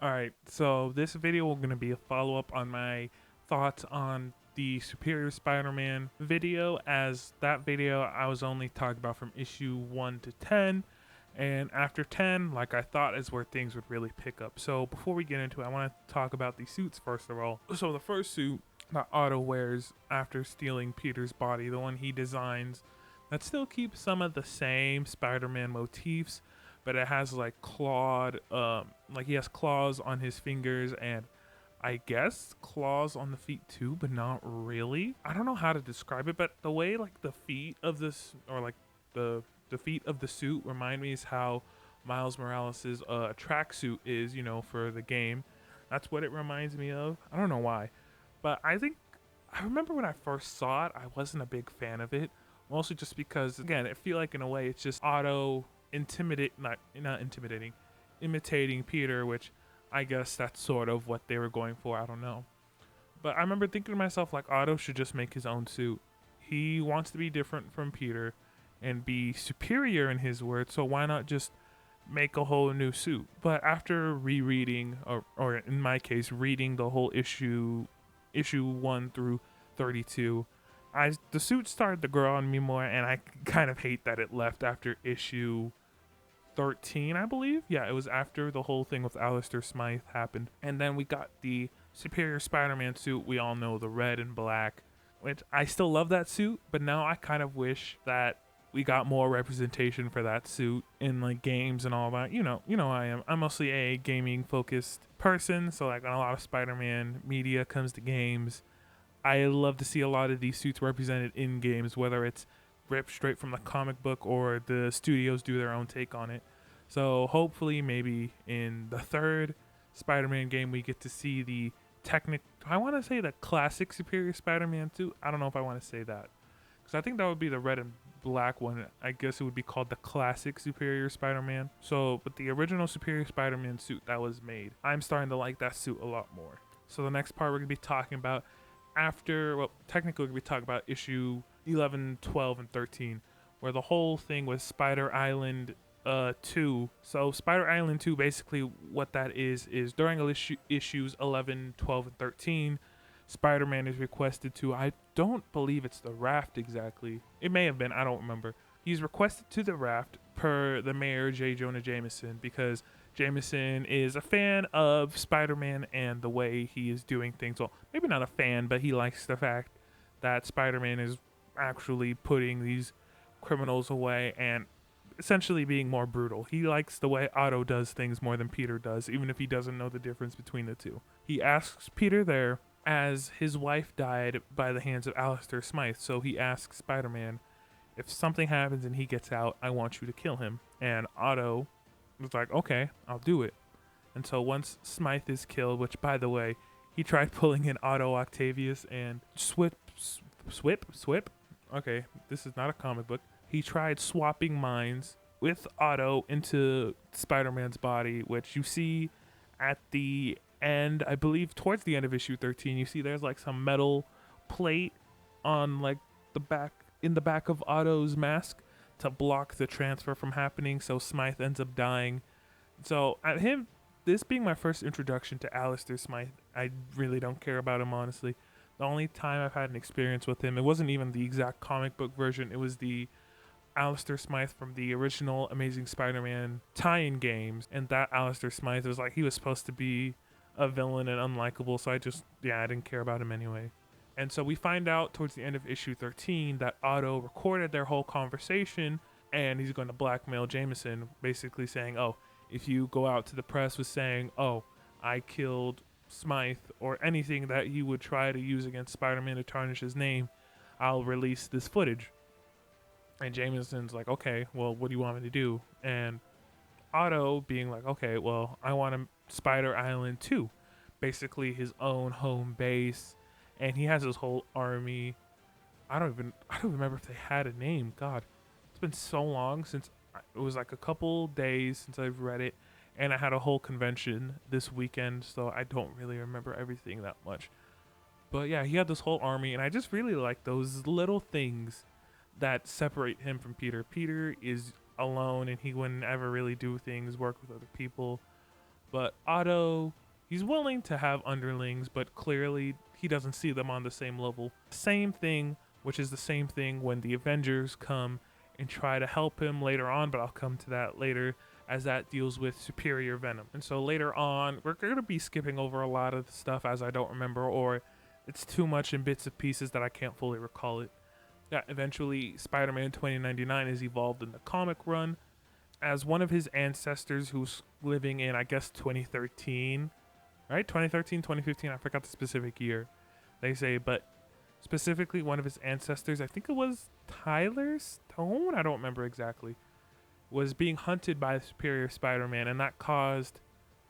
Alright, so this video is going to be a follow up on my thoughts on the Superior Spider Man video, as that video I was only talking about from issue 1 to 10. And after 10, like I thought, is where things would really pick up. So before we get into it, I want to talk about the suits first of all. So the first suit that Otto wears after stealing Peter's body, the one he designs, that still keeps some of the same Spider Man motifs, but it has like like he has claws on his fingers and I guess claws on the feet too, but not really. I don't know how to describe it, but the way like the feet of this, or like the feet of the suit remind me is how Miles Morales' tracksuit is, for the game. That's what it reminds me of. I don't know why, but I remember when I first saw it, I wasn't a big fan of it. Mostly just because, again, I feel like in a way it's just not intimidating, imitating Peter, which I guess that's sort of what they were going for. I don't know. But I remember thinking to myself, like, Otto should just make his own suit. He wants to be different from Peter and be superior in his words, so why not just make a whole new suit? But after rereading, or in my case, reading the whole issue 1 through 32, the suit started to grow on me more, and I kind of hate that it left after issue 13, I believe. Yeah, it was after the whole thing with Alistair Smythe happened. And then we got the Superior Spider Man suit, we all know, the red and black, which I still love that suit, but now I kind of wish that we got more representation for that suit in like games and all that. I'm mostly a gaming focused person, so like when a lot of Spider-Man media comes to games, I love to see a lot of these suits represented in games, whether it's ripped straight from the comic book or the studios do their own take on it. So hopefully, maybe in the third Spider-Man game, we get to see the I want to say the classic Superior Spider-Man suit. I don't know if I want to say that, because I think that would be the red and black one. I guess it would be called the classic Superior Spider-Man. So, but the original Superior Spider-Man suit that was made, I'm starting to like that suit a lot more. So the next part we're gonna be talking about technically we talk about issue 11, 12, and 13, where the whole thing was Spider Island 2. So Spider Island 2, basically what that is during issues 11, 12, and 13, Spider-Man is requested to, I don't believe it's the raft exactly. It may have been, I don't remember. He's requested to the raft per the mayor, J. Jonah Jameson, because Jameson is a fan of Spider-Man and the way he is doing things. Well, maybe not a fan, but he likes the fact that Spider-Man is actually putting these criminals away and essentially being more brutal. He likes the way Otto does things more than Peter does, even if he doesn't know the difference between the two. He asks Peter there, as his wife died by the hands of Alistair Smythe, so he asks Spider-Man, if something happens and he gets out, I want you to kill him. And Otto was like, okay, I'll do it. And so once Smythe is killed, which by the way, he tried pulling in Otto Octavius and Swip. Okay, this is not a comic book. He tried swapping minds with Otto into Spider-Man's body, which you see at the end, I believe towards the end of issue 13, you see there's like some metal plate on like in the back of Otto's mask to block the transfer from happening, so Smythe ends up dying. So at him, this being my first introduction to Alistair Smythe, I really don't care about him, honestly. The only time I've had an experience with him, it wasn't even the exact comic book version, it was the Alistair Smythe from the original Amazing Spider-Man tie-in games, and that Alistair Smythe was like, he was supposed to be a villain and unlikable, so I didn't care about him anyway. And so we find out towards the end of issue 13 that Otto recorded their whole conversation, and he's going to blackmail Jameson, basically saying, oh, if you go out to the press with saying, oh, I killed Smythe, or anything that you would try to use against Spider-Man to tarnish his name, I'll release this footage. And Jameson's like, okay, well, what do you want me to do? And Otto being like, okay, well, I want a Spider Island 2, basically his own home base, and he has his whole army. I don't remember if they had a name. God, it's been so long since it was like a couple days since I've read it, and I had a whole convention this weekend, so I don't really remember everything that much. But yeah, he had this whole army, and I just really like those little things that separate him from Peter. Peter is alone, and he wouldn't ever really do things, work with other people. But Otto, he's willing to have underlings, but clearly he doesn't see them on the same level. Same thing, which is the same thing when the Avengers come and try to help him later on, but I'll come to that later as that deals with Superior Venom. And so later on, we're going to be skipping over a lot of the stuff as I don't remember, or it's too much in bits and pieces that I can't fully recall it. Yeah, eventually Spider-Man 2099 is evolved in the comic run as one of his ancestors who's living in, I guess, 2013, right? 2013, 2015, I forgot the specific year they say, but specifically one of his ancestors, I think it was Tyler Stone, I don't remember exactly, was being hunted by the Superior Spider-Man, and that caused,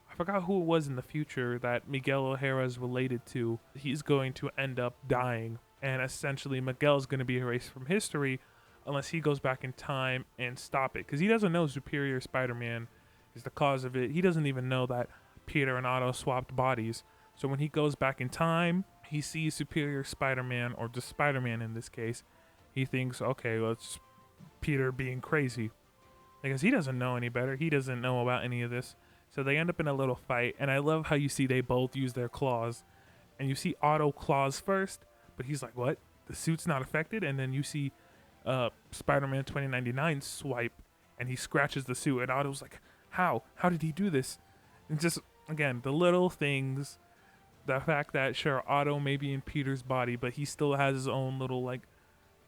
I forgot who it was in the future that Miguel O'Hara is related to. He's going to end up dying, and essentially Miguel's going to be erased from history unless he goes back in time and stop it, because he doesn't know Superior Spider-Man is the cause of it. He doesn't even know that Peter and Otto swapped bodies. So when he goes back in time, he sees Superior Spider-Man, or just Spider-Man in this case. He thinks, okay, well, it's Peter being crazy, because he doesn't know any better. He doesn't know about any of this. So they end up in a little fight, and I love how you see they both use their claws, and you see Otto claws first, but he's like, what? The suit's not affected? And then you see Spider-Man 2099 swipe, and he scratches the suit, and Otto's like, how did he do this? And just, again, the little things, the fact that sure, Otto may be in Peter's body, but he still has his own little, like,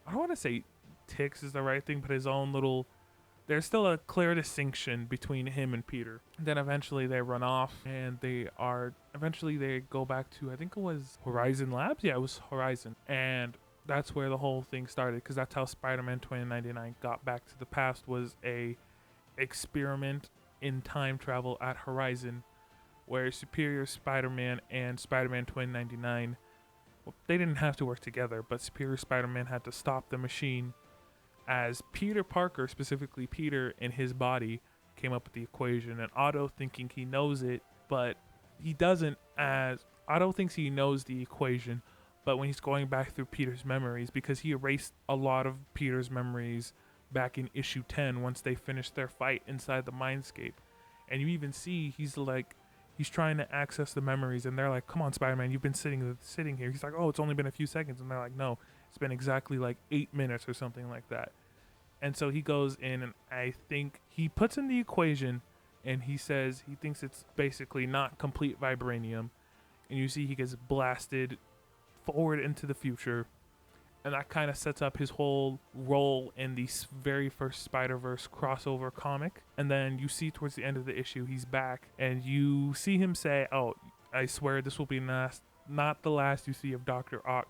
I don't want to say ticks is the right thing, but his own little, there's still a clear distinction between him and Peter. And then eventually they run off, and they go back to, I think it was Horizon Labs. Yeah, it was Horizon. And that's where the whole thing started, because that's how Spider-Man 2099 got back to the past, was a experiment in time travel at Horizon, where Superior Spider-Man and Spider-Man 2099, well, they didn't have to work together, but Superior Spider-Man had to stop the machine, as Peter Parker, specifically Peter in his body, came up with the equation, and Otto, thinking he knows it, but he doesn't, as Otto thinks he knows the equation, but when he's going back through Peter's memories, because he erased a lot of Peter's memories back in issue 10 once they finished their fight inside the Mindscape. And you even see he's trying to access the memories, and they're like, come on, Spider-Man, you've been sitting here. He's like, oh, it's only been a few seconds. And they're like, no, it's been exactly like 8 minutes or something like that. And so he goes in, and I think he puts in the equation, and he says he thinks it's basically not complete vibranium. And you see he gets blasted forward into the future, and that kind of sets up his whole role in the very first Spider-Verse crossover comic. And then you see towards the end of the issue, he's back, and you see him say, oh, I swear this will be not the last you see of Dr. Ock.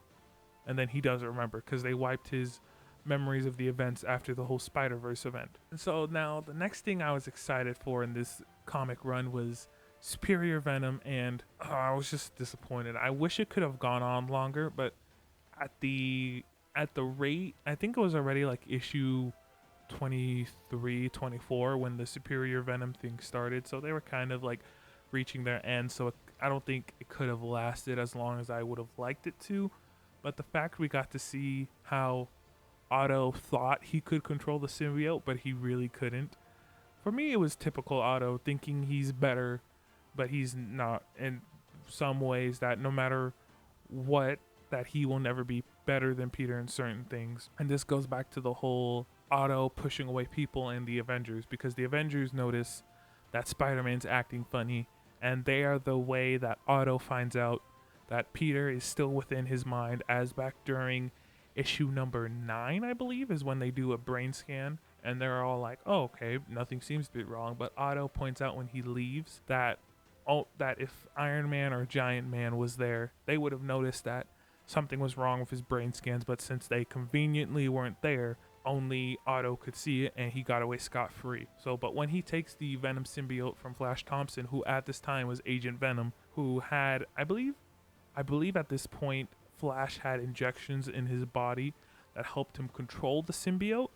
And then he doesn't remember, because they wiped his memories of the events after the whole Spider-Verse event. And so now the next thing I was excited for in this comic run was Superior Venom, and I was just disappointed. I wish it could have gone on longer, but at the rate, I think it was already like issue 23, 24 when the Superior Venom thing started, so they were kind of like reaching their end, so I don't think it could have lasted as long as I would have liked it to. But the fact we got to see how Otto thought he could control the symbiote, but he really couldn't. For me, it was typical Otto, thinking he's better, but he's not, in some ways, that no matter what, that he will never be better than Peter in certain things. And this goes back to the whole Otto pushing away people and the Avengers, because the Avengers notice that Spider-Man's acting funny, and they are the way that Otto finds out that Peter is still within his mind, as back during issue number 9, I believe, is when they do a brain scan, and they're all like, oh, okay, nothing seems to be wrong. But Otto points out when he leaves that if Iron Man or Giant Man was there, they would have noticed that something was wrong with his brain scans, but since they conveniently weren't there, only Otto could see it, and he got away scot-free. So, but when he takes the Venom symbiote from Flash Thompson, who at this time was Agent Venom, who had, I believe at this point, Flash had injections in his body that helped him control the symbiote,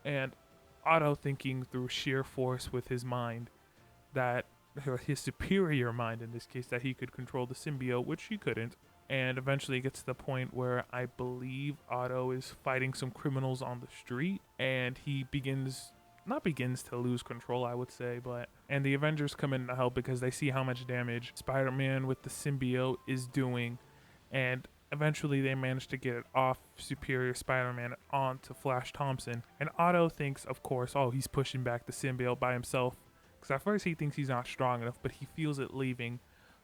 and Otto, thinking through sheer force with his mind, that his superior mind in this case, that he could control the symbiote, which he couldn't. And eventually it gets to the point where I believe Otto is fighting some criminals on the street, and he begins not begins to lose control, I would say, but and the Avengers come in to help because they see how much damage Spider-Man with the symbiote is doing, and eventually they manage to get it off Superior Spider-Man onto Flash Thompson. And Otto thinks, of course, oh, he's pushing back the symbiote by himself, because at first he thinks he's not strong enough, but he feels it leaving.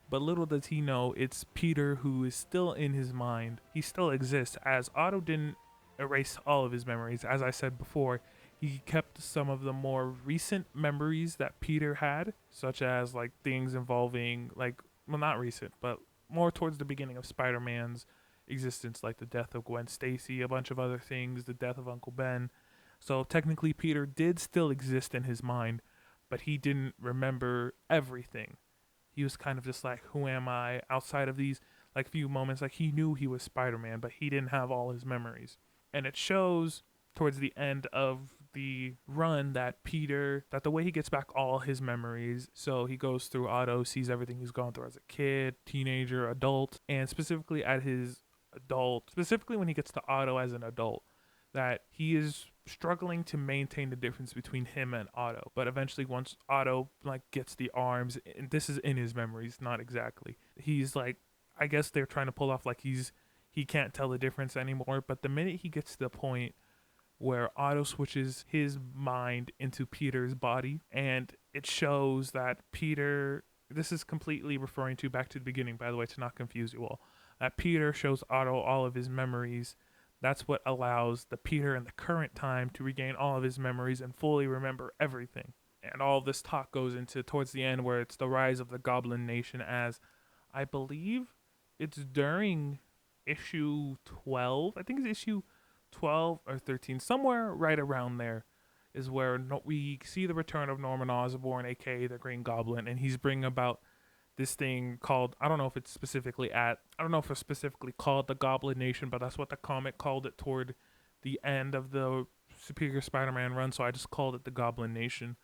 But little does he know, it's Peter who is still in his mind. He still exists, as Otto didn't erase all of his memories. As I said before, he kept some of the more recent memories that Peter had, such as like things involving well, not recent, but more towards the beginning of Spider-Man's existence, like the death of Gwen Stacy, a bunch of other things, the death of Uncle Ben. So technically Peter did still exist in his mind, but he didn't remember everything. He was kind of just like, who am I outside of these like few moments? Like he knew he was Spider-Man, but he didn't have all his memories. And it shows towards the end of the run that the way he gets back all his memories, so he goes through Otto, sees everything he's gone through as a kid, teenager, adult, and specifically when he gets to Otto as an adult, that he is struggling to maintain the difference between him and Otto. But eventually once Otto like gets the arms, and this is in his memories, not exactly, he's like, I guess they're trying to pull off like he can't tell the difference anymore. But the minute he gets to the point where Otto switches his mind into Peter's body, and it shows that Peter, this is completely referring to back to the beginning, by the way, to not confuse you all, that Peter shows Otto all of his memories. That's what allows the Peter in the current time to regain all of his memories and fully remember everything. And all of this talk goes into towards the end where it's the rise of the Goblin Nation, as I believe it's during issue 12. I think it's issue 12 or 13, somewhere right around there, is where we see the return of Norman Osborn, aka the Green Goblin, and he's bringing about this thing called, I don't know if it's specifically called the Goblin Nation, but that's what the comic called it toward the end of the Superior Spider-Man run, so I just called it the Goblin Nation,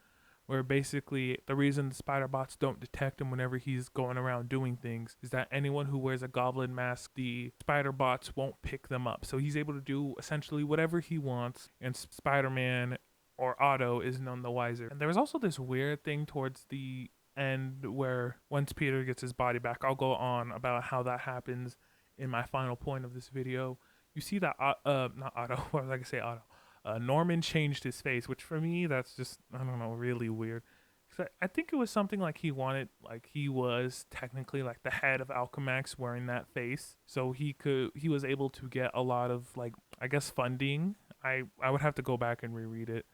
where basically the reason the Spider-Bots don't detect him whenever he's going around doing things is that anyone who wears a goblin mask, the Spider-Bots won't pick them up. So he's able to do essentially whatever he wants, and Spider-Man or Otto is none the wiser. And there was also this weird thing towards the end where once Peter gets his body back, I'll go on about how that happens in my final point of this video. You see that, not Otto, what was I gonna say, Otto? Norman changed his face, which for me, that's just, I don't know, really weird. I think it was something like he was technically like the head of Alchemax wearing that face. So he was able to get a lot of like, I guess, funding. I would have to go back and reread it.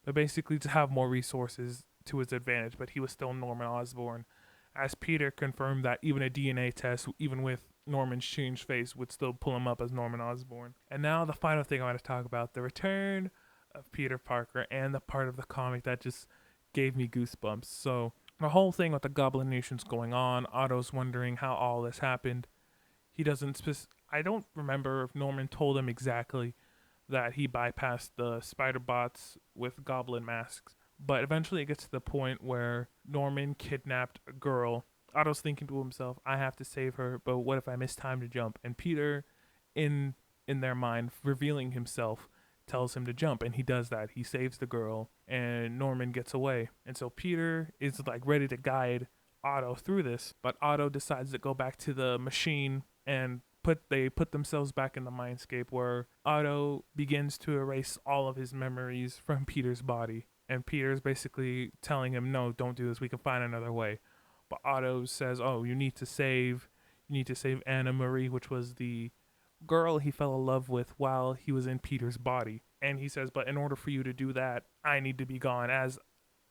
But basically to have more resources to his advantage, but he was still Norman Osborn. As Peter confirmed that even a DNA test, even with Norman's changed face, would still pull him up as Norman Osborn. And now the final thing I want to talk about, the return of Peter Parker and the part of the comic that just gave me goosebumps. So the whole thing with the Goblin Nation's going on, Otto's wondering how all this happened. He doesn't I don't remember if Norman told him exactly that he bypassed the Spider-Bots with goblin masks. But eventually it gets to the point where Norman kidnapped a girl. Otto's thinking to himself, I have to save her, but what if I miss time to jump? And Peter, in their mind, revealing himself, tells him to jump, and he does that. He saves the girl, and Norman gets away. And so Peter is like ready to guide Otto through this, but Otto decides to go back to the machine, and they put themselves back in the mindscape where Otto begins to erase all of his memories from Peter's body. And Peter's basically telling him, no, don't do this. We can find another way. But Otto says, oh, you need to save Anna Marie, which was the girl he fell in love with while he was in Peter's body. And he says, but in order for you to do that, I need to be gone, as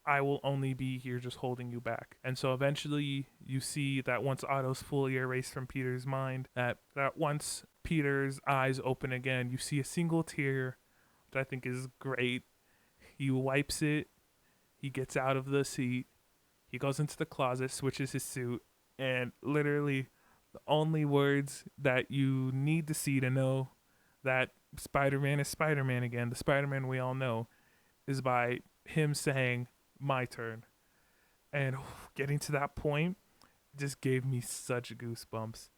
I will only be here just holding you back. And so eventually you see that once Otto's fully erased from Peter's mind, that once Peter's eyes open again, you see a single tear, which I think is great. He wipes it, he gets out of the seat, he goes into the closet, switches his suit, and literally the only words that you need to see to know that Spider-Man is Spider-Man again, the Spider-Man we all know, is by him saying, my turn. And getting to that point just gave me such goosebumps.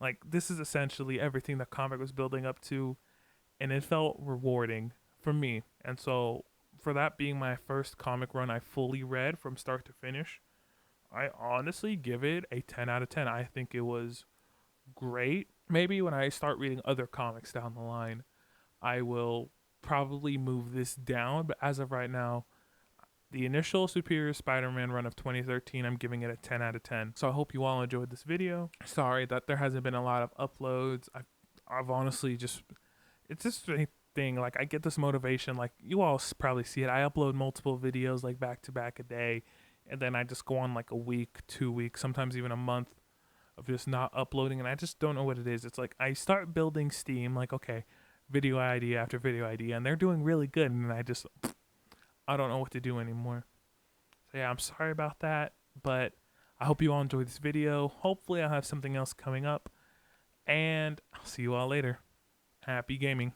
Like, this is essentially everything the comic was building up to, and it felt rewarding for me. And so for that being my first comic run I fully read from start to finish, I honestly give it a 10 out of 10. I think it was great. Maybe when I start reading other comics down the line, I will probably move this down, but as of right now, the initial Superior Spider-Man run of 2013, I'm giving it a 10 out of 10. So I hope you all enjoyed this video. Sorry that there hasn't been a lot of uploads. I've honestly just, it's just a thing. Like, I get this motivation. Like, you all probably see it. I upload multiple videos, like, back to back a day. And then I just go on, like, a week, 2 weeks, sometimes even a month of just not uploading. And I just don't know what it is. It's like, I start building steam. Like, okay, video idea after video idea. And they're doing really good. And I don't know what to do anymore. So yeah, I'm sorry about that, but I hope you all enjoyed this video. Hopefully I'll have something else coming up, and I'll see you all later. Happy gaming.